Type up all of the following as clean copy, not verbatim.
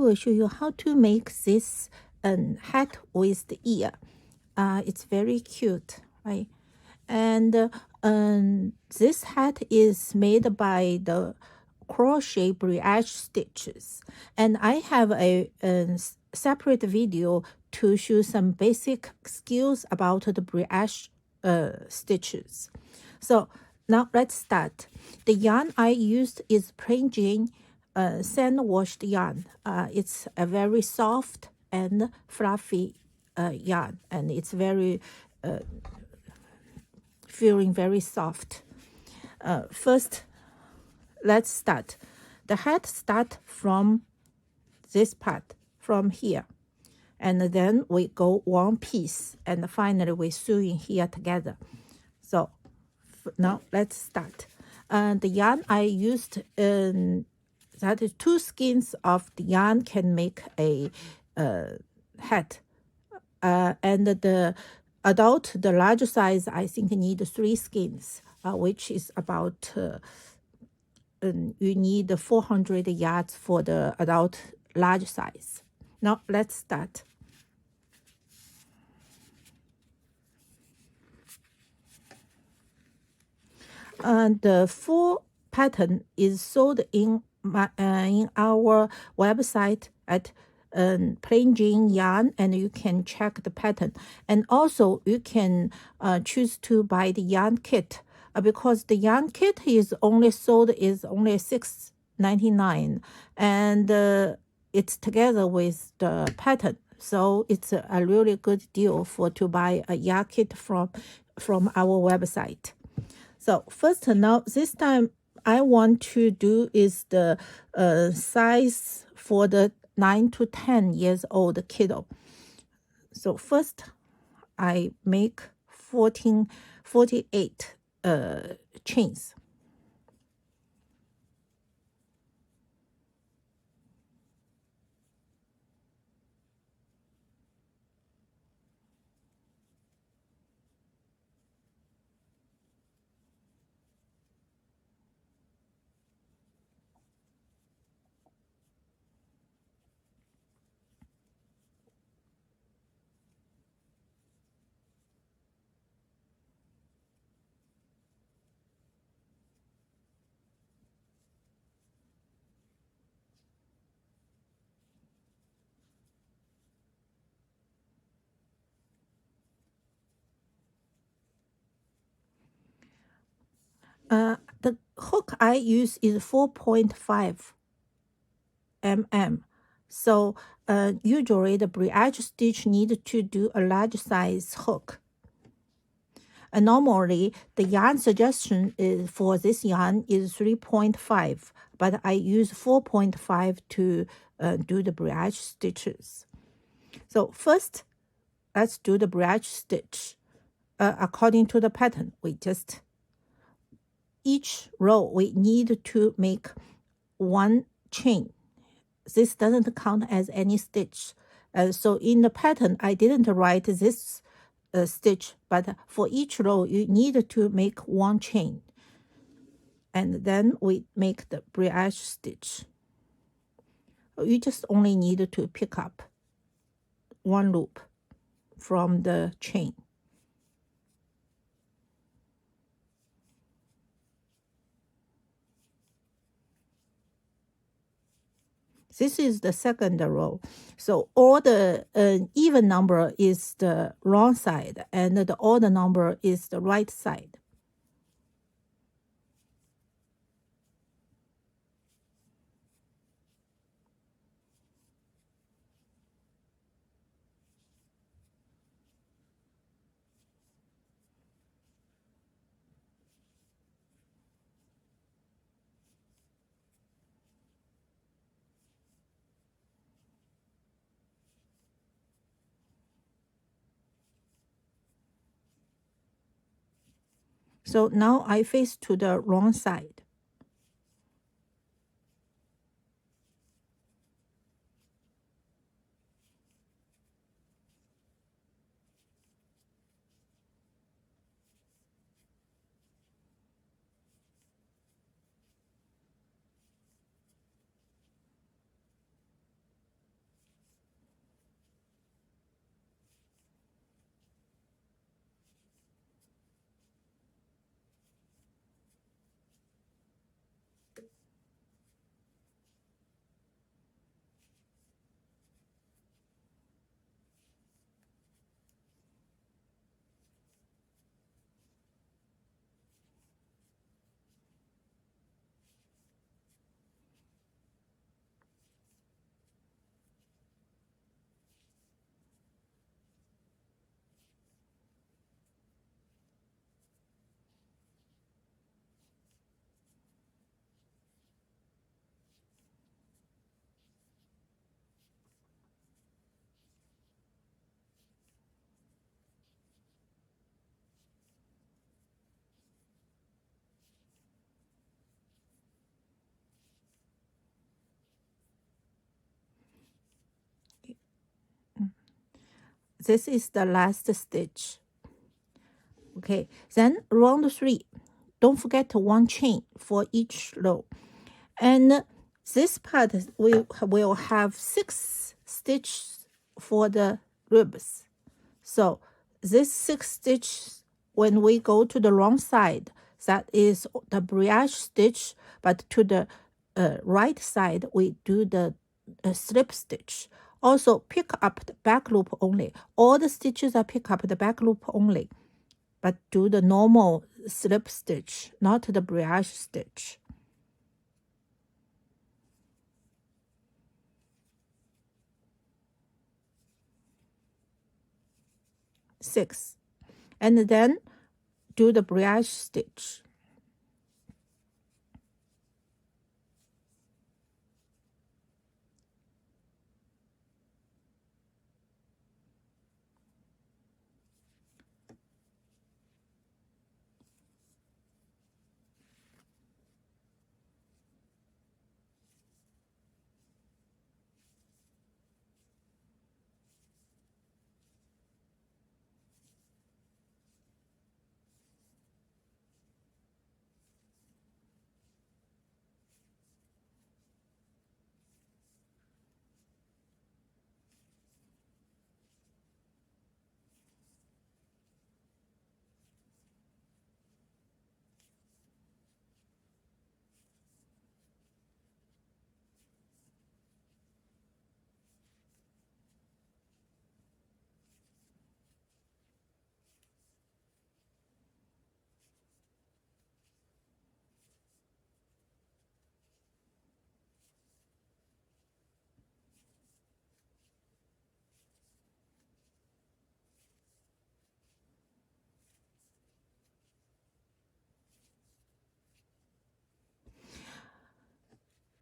will show you how to make this hat with the ear. It's very cute, right? And this hat is made by the crochet brioche stitches, and I have a separate video to show some basic skills about the brioche stitches. So now let's start. The yarn I used is plain Jane sand washed yarn. It's a very soft and fluffy yarn, and it's very feeling very soft. First, let's start. The hat start from this part, from here, and then we go one piece, and finally we sew in here together. So now let's start. The yarn I used, that is 2 skeins of the yarn can make a hat. And the adult, the large size, I think need 3 skeins, which is about, you need 400 yards for the adult large size. Now let's start. The full pattern is sold in our website at Plain Jane Yarn, and you can check the pattern. And also you can choose to buy the yarn kit, because the yarn kit is only sold is only $6.99, and it's together with the pattern. So it's a really good deal for to buy a yarn kit from our website. So first, now this time I want to do is the size for the 9 to 10 years old kiddo. So first I make 48 chains. The hook I use is 4.5 mm. So usually the brioche stitch need to do a large size hook. Normally the yarn suggestion is for this yarn is 3.5, but I use 4.5 to do the brioche stitches. So first, let's do the brioche stitch. According to the pattern, we just, each row we need to make 1 chain. This doesn't count as any stitch. So in the pattern, I didn't write this stitch, but for each row, you need to make 1 chain. And then we make the brioche stitch. You just only need to pick up 1 loop from the chain. This is the second row. So all the even number is the wrong side, and the odd number is the right side. So now I face to the wrong side. this is the last stitch. Okay, then round 3, don't forget one chain for each row. And this part we will have 6 stitches for the ribs. So this 6 stitches, when we go to the wrong side, that is the brioche stitch, but to the right side we do the slip stitch. Also pick up the back loop only. All the stitches are pick up the back loop only, but do the normal slip stitch, not the brioche stitch. Six, and then do the brioche stitch.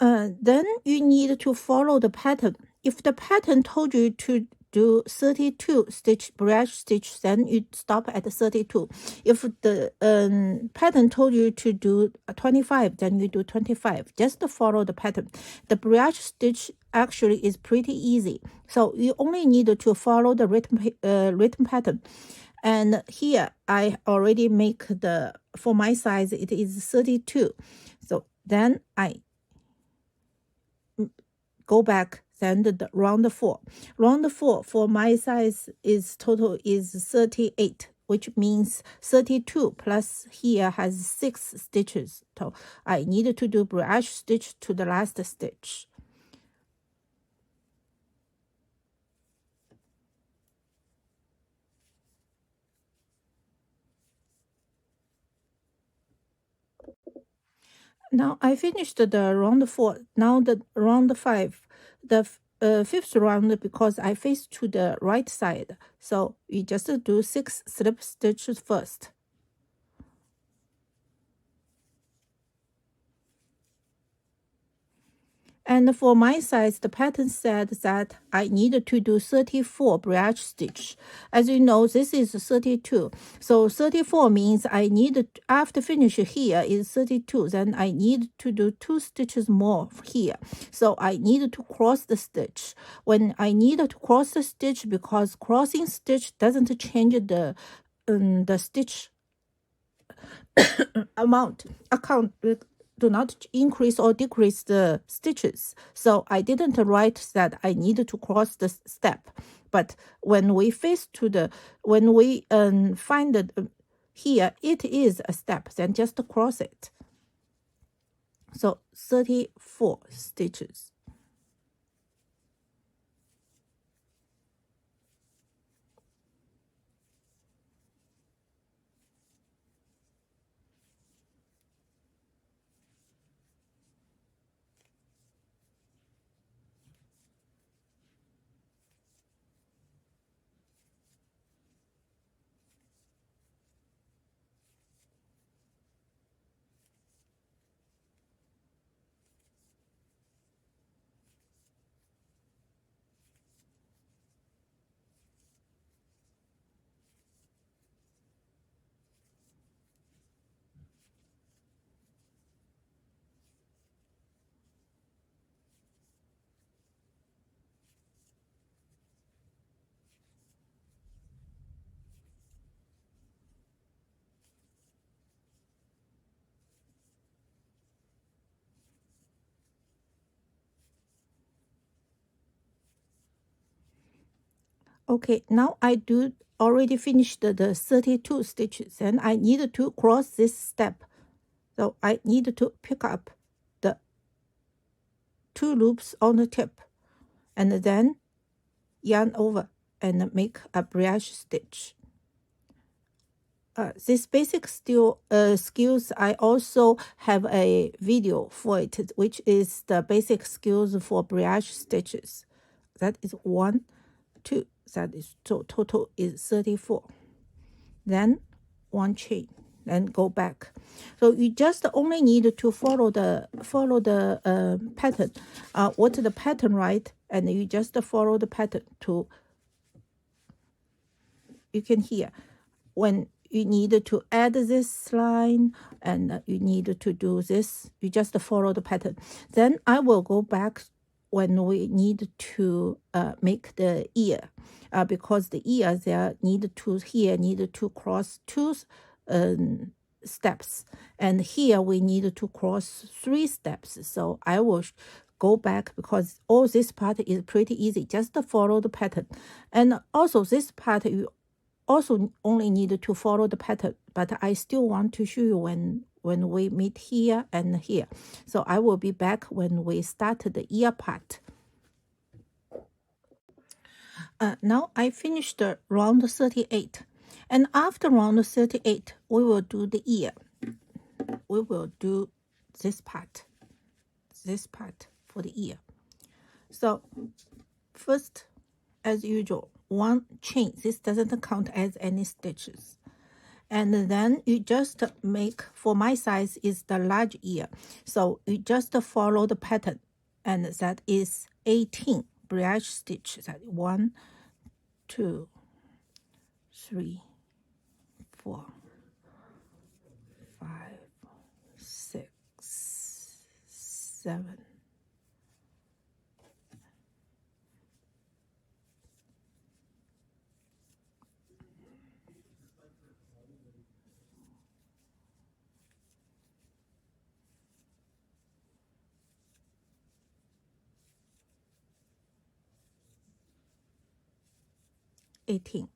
Then you need to follow the pattern. If the pattern told you to do 32 stitch brioche stitch, then you stop at 32. If the pattern told you to do 25, then you do 25. Just follow the pattern. The brioche stitch actually is pretty easy, so you only need to follow the written pattern. And here I already make the, for my size it is 32. So then I go back, then the round 4. Round 4 for my size is total is 38, which means 32 plus here has 6 stitches. So I need to do brioche stitch to the last stitch. Now I finished the round 4. Now the round 5. The fifth round, because I face to the right side, so you just do 6 slip stitches first. And for my size, the pattern said that I need to do 34 brioche stitch. As you know, this is 32. So 34 means I need, after finish here is 32, then I need to do 2 stitches more here. So I need to cross the stitch. When I need to cross the stitch, because crossing stitch doesn't change the stitch account, do not increase or decrease the stitches. So I didn't write that I need to cross the step. But when we face to the, when we find it here, it is a step, then just cross it. So 34 stitches. Okay, now I do already finished the 32 stitches, and I need to cross this step. So I need to pick up the 2 loops on the tip and then yarn over and make a brioche stitch. This basic skills, I also have a video for it, which is the basic skills for brioche stitches. That is 1, 2, that is total is 34. Then 1 chain, then go back. So you just only need to follow the pattern. What's the pattern, right? And you just follow the pattern to. You can hear when you need to add this line and you need to do this. You just follow the pattern. Then I will go back when we need to make the ear, because the ear there need to cross 2 steps, and here we need to cross 3 steps. So I will go back because all this part is pretty easy. Just follow the pattern, and also this part you also only need to follow the pattern, but I still want to show you when we meet here and here. So I will be back when we start the ear part. Now I finished round 38, and after round 38 we will do the ear. We will do this part for the ear. So first, as usual, 1 chain. This doesn't count as any stitches. And then you just make, for my size is the large ear, so you just follow the pattern, and that is 18 brioche stitch. That 1, 2, 3, 4, 5, 6, 7, 18,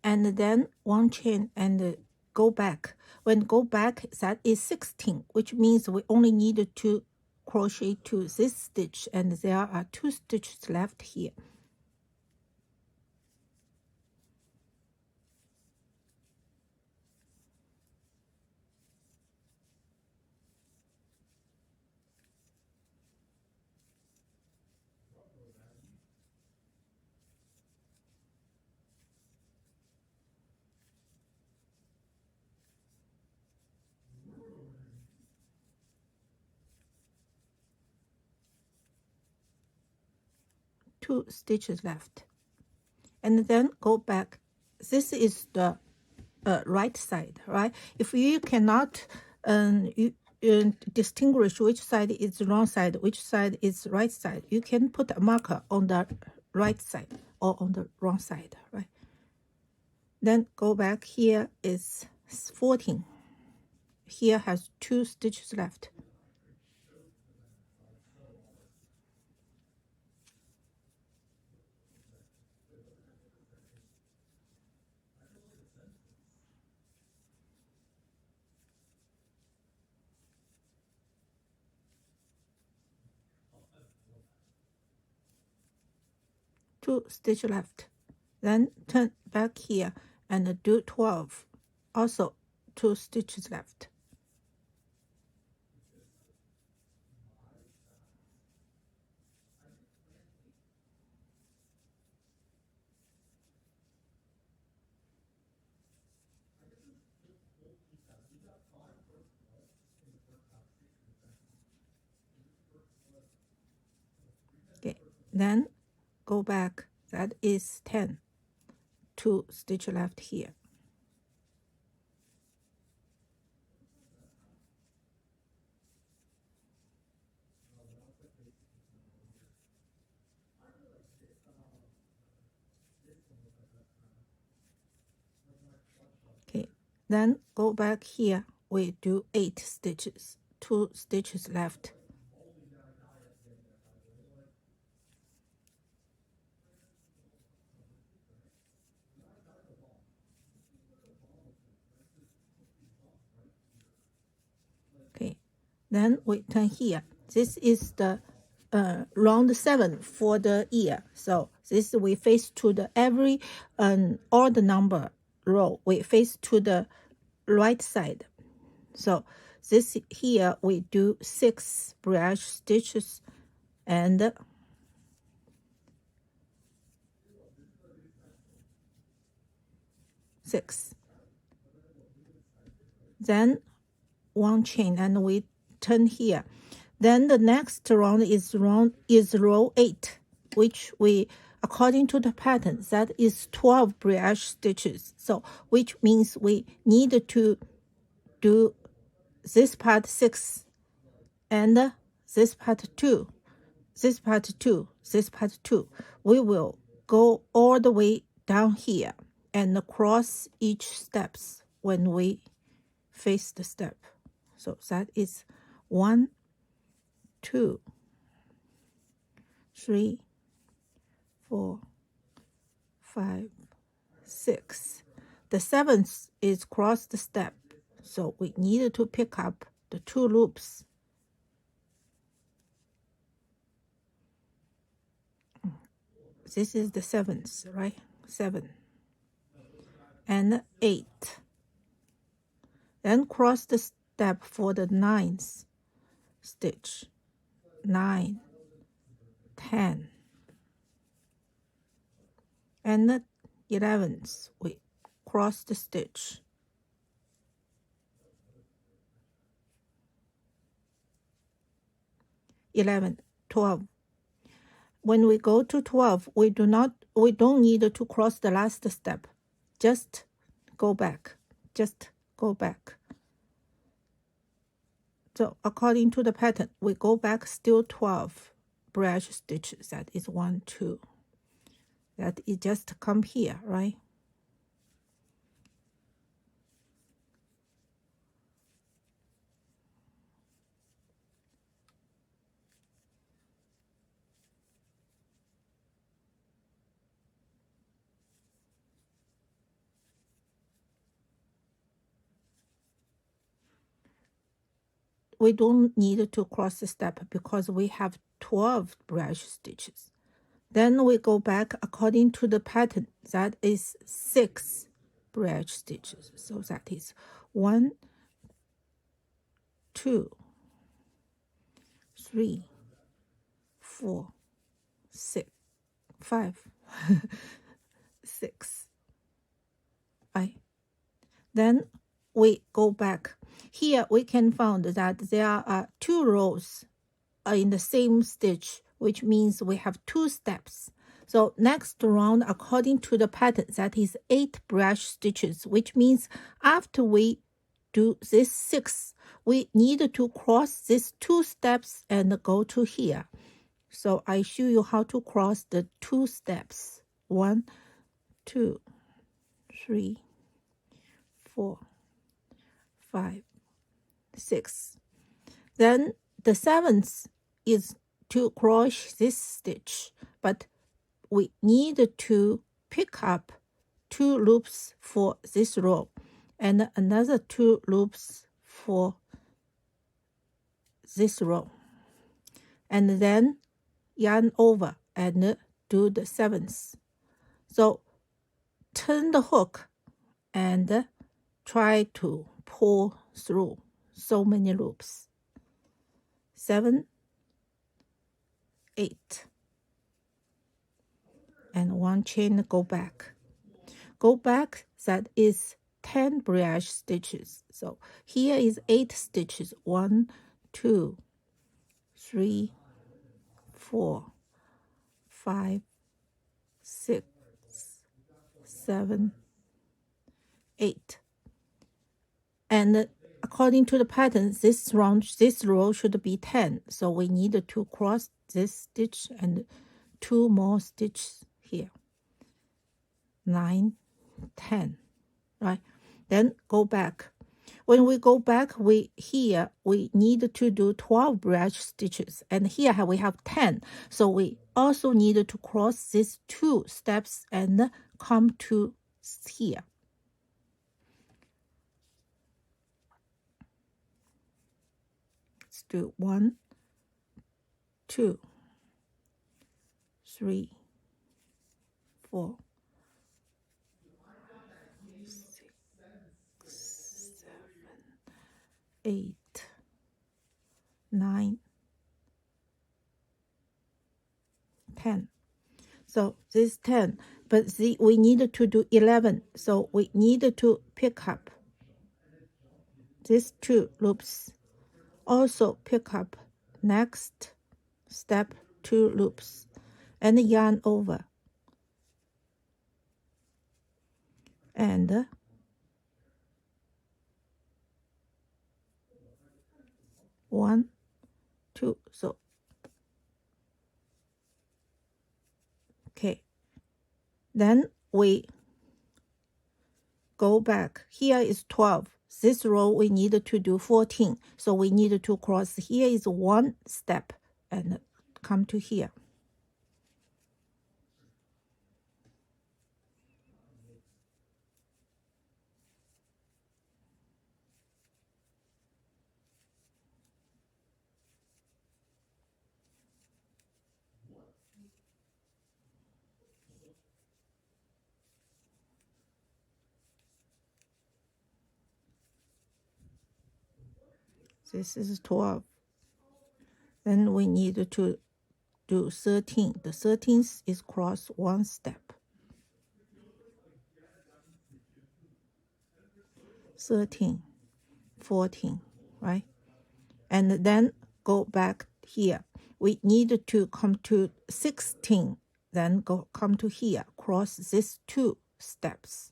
and then 1 chain and go back. When go back, that is 16, which means we only need to crochet to this stitch, and there are 2 stitches left here. Two stitches left, and then go back. This is the right side, right? If you cannot distinguish which side is the wrong side, which side is right side, you can put a marker on the right side or on the wrong side, right? Then go back. Here is 14. Here has 2 stitches left. Two stitch left. Then turn back here and do 12. Also 2 stitches left. Okay, then go back. That is 10. 2 stitch left here. Okay, then go back here. We do 8 stitches. 2 stitches left. Then we turn here. This is the round 7 for the ear. So this we face to the every odd number row. We face to the right side. So this here we do 6 brioche stitches and 6. Then 1 chain and we turn here. Then the next round is row 8, which we, according to the pattern, that is 12 brioche stitches. So which means we need to do this part 6 and this part 2, this part 2, this part 2. We will go all the way down here and cross each steps when we face the step. So that is 1, 2, 3, 4, 5, 6. The 7th is cross the step, so we need to pick up the 2 loops. This is the 7th, right? 7 and 8. Then cross the step for the 9th stitch. 9, 10, and the 11th we cross the stitch. 11, 12. When we go to 12, we don't need to cross the last step. Just go back. Just go back. So according to the pattern, we go back still 12 brioche stitches. That is 1, 2. That is just come here, right? We don't need to cross the step because we have 12 brioche stitches. Then we go back according to the pattern. That is 6 brioche stitches. So that is 1, 2, 3, 4, 6, 5, 6. Right. Then we go back. Here we can find that there are 2 rows in the same stitch, which means we have 2 steps. So next round, according to the pattern, that is 8 brioche stitches, which means after we do this 6, we need to cross these 2 steps and go to here. So I show you how to cross the 2 steps. 1, 2, 3, 4, 5, 6. Then the 7th is to cross this stitch, but we need to pick up 2 loops for this row and another 2 loops for this row, and then yarn over and do the 7th. So turn the hook and try to pull through so many loops. 7, 8, and 1 chain, go back. Go back, that is 10 brioche stitches. So here is 8 stitches. 1, 2, 3, 4, 5, 6, 7, 8. And according to the pattern, this row should be 10. So we need to cross this stitch and 2 more stitches here. 9, 10, right? Then go back. When we go back, we need to do 12 brioche stitches, and here we have 10. So we also need to cross these 2 steps and come to here. It's do 1, 2, 3, 4, 6, 7, 8, 9, 10. So this 10, but we need to do 11. So we need to pick up these 2 loops. Also pick up next step 2 loops and yarn over. And 1, 2. So okay. Then we go back. Here is 12. This row we need to do 14. So we need to cross. Here is 1 step and come to here. This is 12. Then we need to do 13. The 13th is cross 1 step. 13, 14, right? And then go back here. We need to come to 16, then come to here, cross these 2 steps.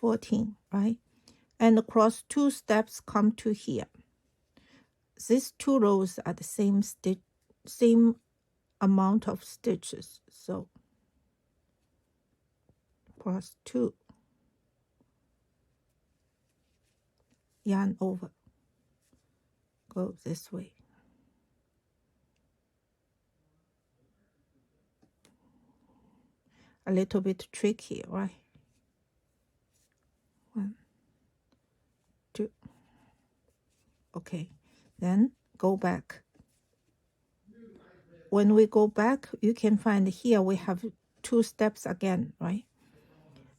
$14, right? And across 2 steps come to here. These 2 rows are the same amount of stitches. So cross 2, yarn over, go this way. A little bit tricky, right? 1, 2. Okay, then go back. When we go back, you can find here we have 2 steps again, right?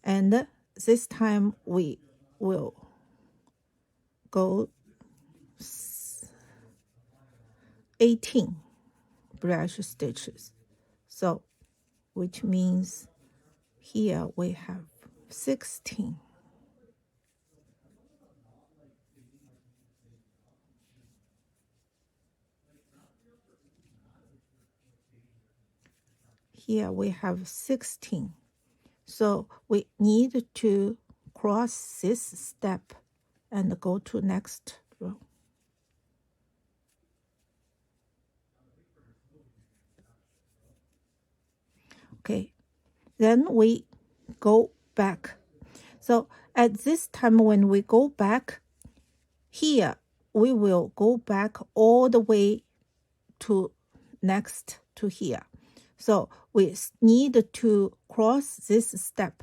And this time we will go 18 brush stitches. So, which means here we have 16. Here we have 16. So we need to cross this step and go to next row. Okay, then we go back. So at this time when we go back, here we will go back all the way to next to here. So we need to cross this step.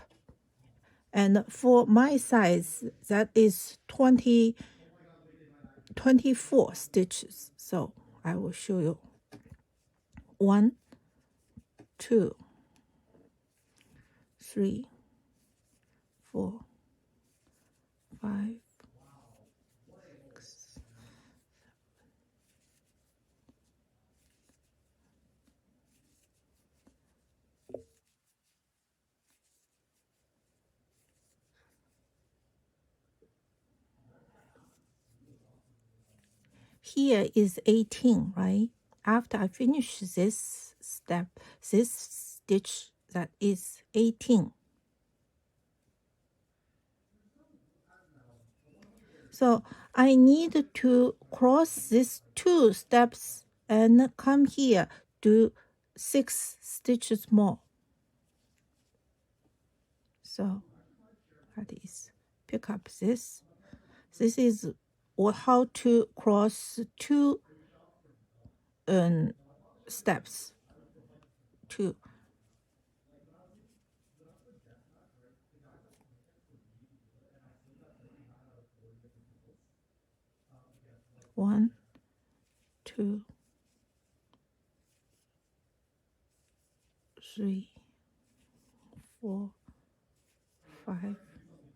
And for my size, that is 24 stitches. So I will show you. 1, 2, 3, 4, 5, 6. Here is 18, right? After I finish this step, this stitch, that is 18. So I need to cross these 2 steps and come here, do 6 stitches more. So that is pick up this. This is how to cross 2 steps. 2. 1, 2, 3, 4, 5,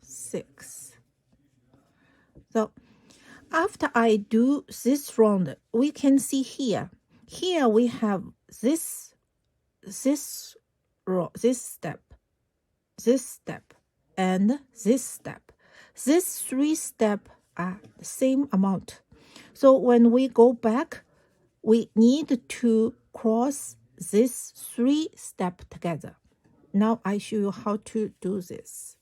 6. So after I do this round, we can see here. Here we have this row, this step, and this step. These 3 steps are the same amount. So when we go back, we need to cross these 3 steps together. Now I show you how to do this.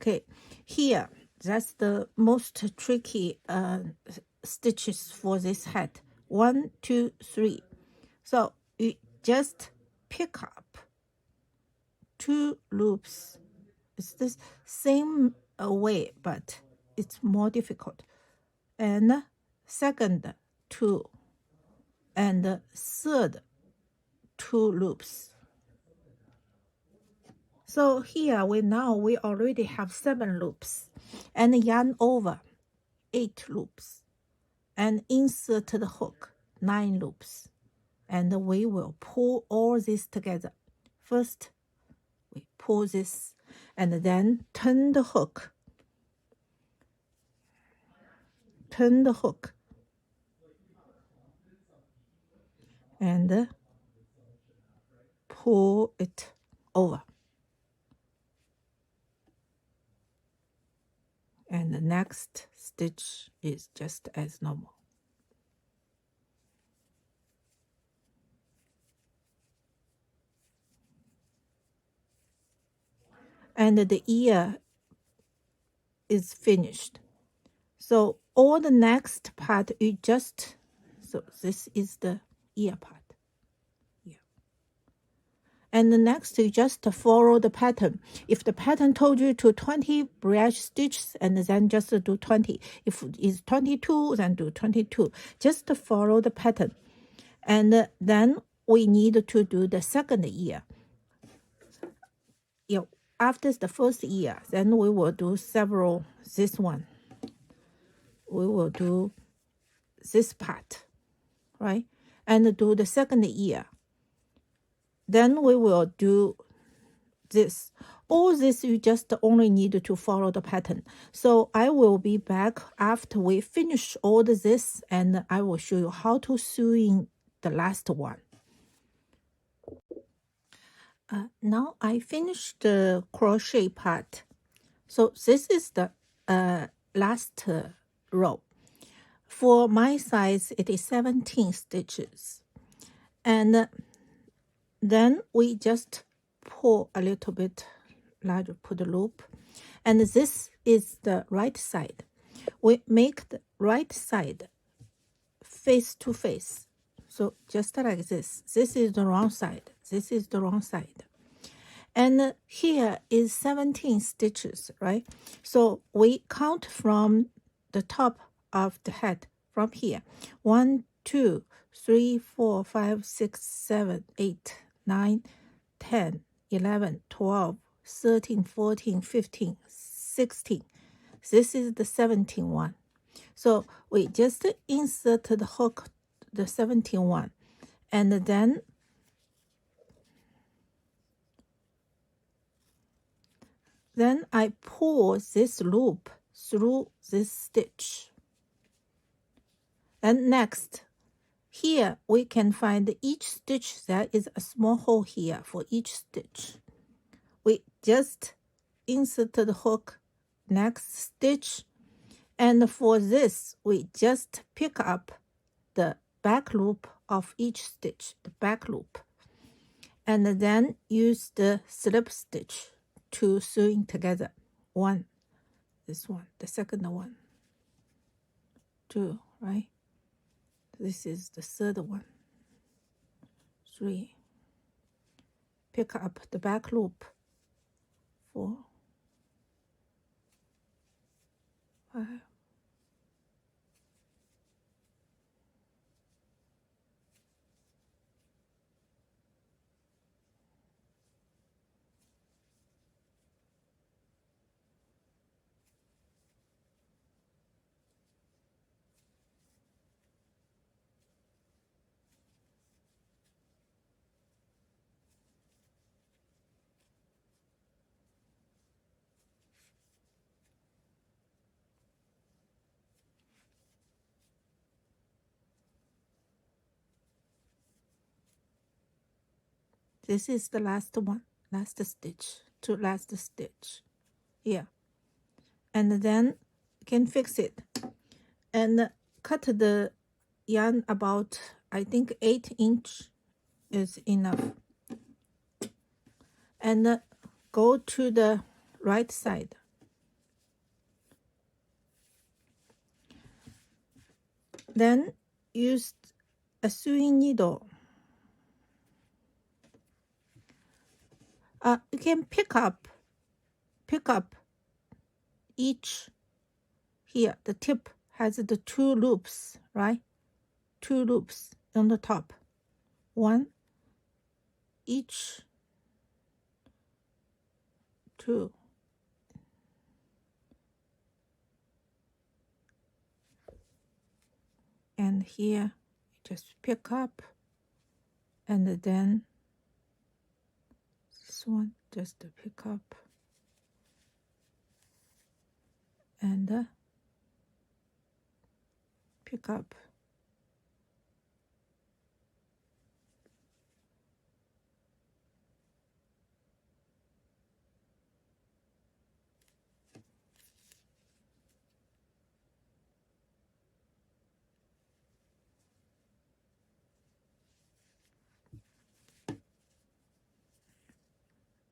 Okay, here, that's the most tricky stitches for this hat. 1, 2, 3. So you just pick up 2 loops. It's the same way, but it's more difficult. And second 2, and third 2 loops. So here we already have 7 loops, and yarn over 8 loops, and insert the hook 9 loops, and we will pull all this together. First we pull this, and then turn the hook, and pull it over. And the next stitch is just as normal. And the ear is finished. So all the next part you just, so this is the ear part. Yeah. And the next you just follow the pattern. If the pattern told you to 20 brioche stitches, and then just do 20. If it's 22, then do 22. Just follow the pattern. And then we need to do the second ear. Yeah, after the first ear, then we will do several, this one. We will do this part, right? And do the second ear. Then we will do this. All this you just only need to follow the pattern. So I will be back after we finish all this, and I will show you how to sew in the last one. Now I finished the crochet part. So this is the last row. For my size, it is 17 stitches. And then we just pull a little bit larger, put a loop. And this is the right side. We make the right side face to face. So just like this. This is the wrong side. This is the wrong side. And here is 17 stitches, right? So we count from the top of the head from here. 1, 2, 3, 4, 5, 6, 7, 8, 9, 10, 11, 12, 13, 14, 15, 16. This is the 17 one. So we just insert the hook, the 17 one, and then I pull this loop through this stitch. And next, here we can find each stitch. There is a small hole here for each stitch. We just insert the hook, next stitch, and for this we just pick up the back loop of each stitch, the back loop, and then use the slip stitch to sewing together. One, this one, the second one, two, right? This is the third one, three. Pick up the back loop, 4, 5. This is the last one, last stitch to last stitch here. And then you can fix it and cut the yarn about, I think 8 inch is enough. And go to the right side. Then use a sewing needle. You can pick up each here. The tip has the 2 loops, right? 2 loops on the top. 1 each, 2. And here just pick up, and then this one just to pick up, and pick up.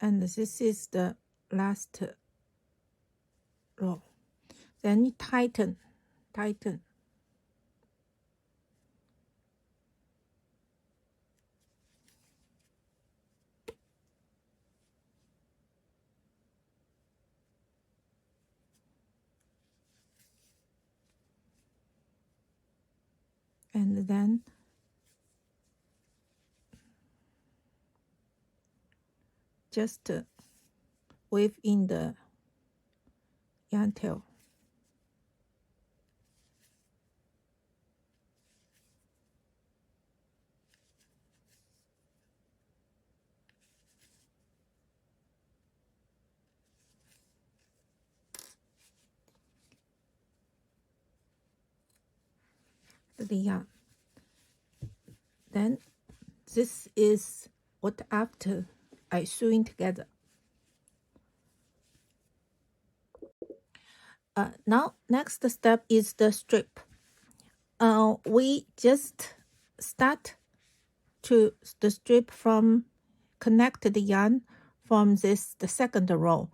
And this is the last row. Then you tighten. And then just weave in the yarn tail. The yarn. Then this is what after I sewing together. Now next step is the strip. We just start to the strip from connect the yarn from the second row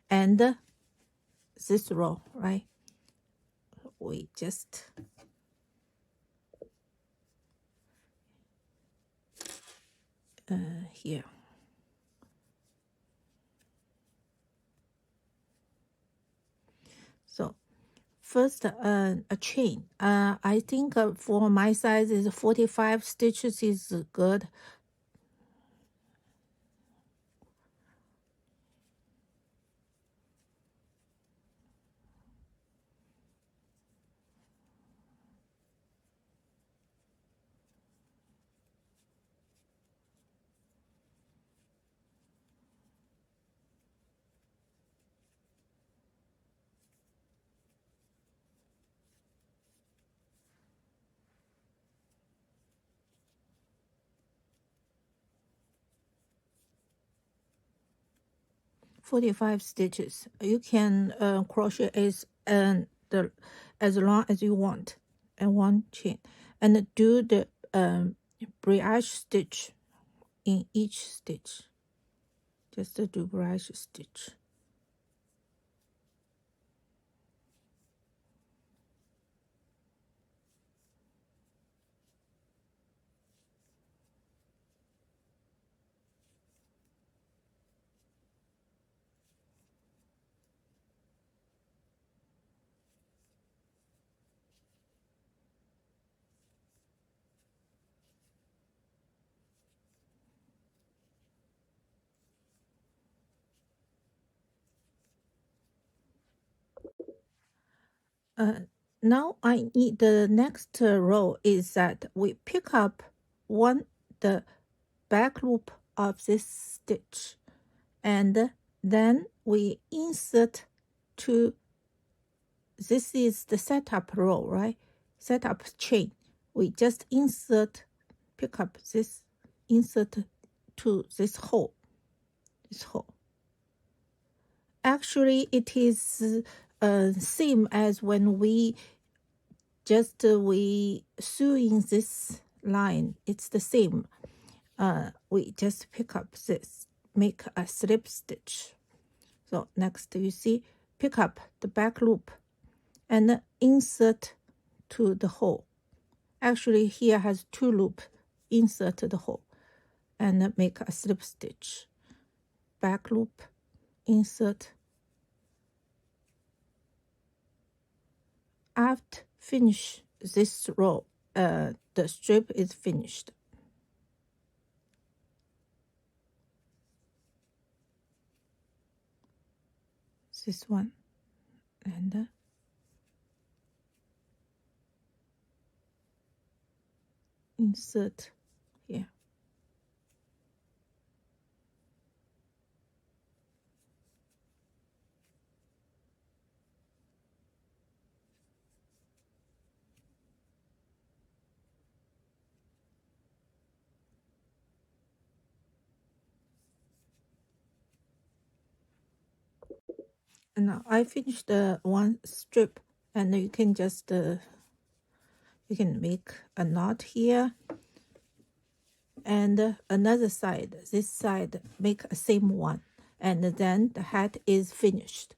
and this row, right? We just here. So first a chain. I think for my size is 45 stitches is good. 45 stitches. You can crochet as long as you want, and one chain, and do the brioche stitch in each stitch. Just do brioche stitch. Now I need the next row is that we pick up the back loop of this stitch, and then we insert to, this is the setup row, right? Setup chain. We just pick up this, insert to this hole. Actually, it is same as when we sew in this line. It's the same. We just pick up this, make a slip stitch. So next, you see, pick up the back loop and insert to the hole. Actually, here has 2 loops. Insert the hole and make a slip stitch. Back loop, insert. After finish this row, the strip is finished. This one, and insert here. And now I finished the one strip, and you can just you can make a knot here, and another side, this side, make a same one, and then the hat is finished.